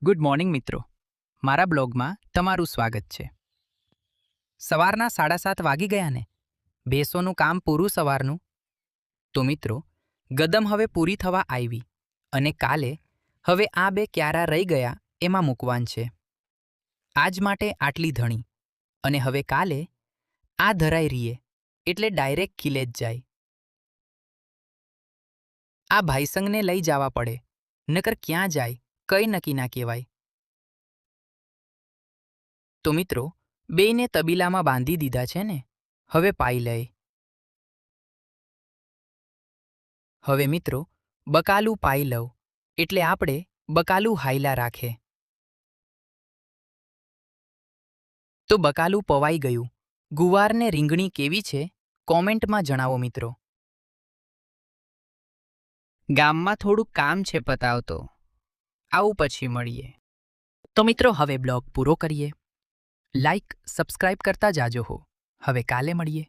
Good morning મિત્રો, મારા બ્લોગમાં તમારું સ્વાગત છે. સવારના 7:30 વાગી ગયા ને? ભેંસોનું કામ પૂરું સવારનું. તો મિત્રો, ગદમ હવે પૂરી થવા આવી અને કાલે હવે આ 2 ક્યારા રહી ગયા એમાં મૂકવાન છે. આજ માટે આટલી ધણી અને હવે કાલે આ ધરાઈ રહીએ એટલે ડાયરેક્ટ ખીલે જ જાય. આ ભાઈસંગને લઈ જવા પડે, નકર ક્યાં જાય કંઈ નક્કી ના કહેવાય. તો મિત્રો, બેયને તબીલામાં બાંધી દીધા છે ને, હવે પાઈ લે. હવે મિત્રો, બકાલું પાઈ લઉં એટલે આપણે બકાલું હાઈલા રાખે. તો બકાલું પવાઈ ગયું. ગુવારને રીંગણી કેવી છે કોમેન્ટમાં જણાવો મિત્રો. ગામમાં થોડું કામ છે પતાવતો, આવું પછી મળીએ. તો મિત્રો, હવે બ્લોગ પૂરો કરીએ. લાઈક સબસ્ક્રાઇબ કરતા જાજો હો. હવે કાલે મળીએ.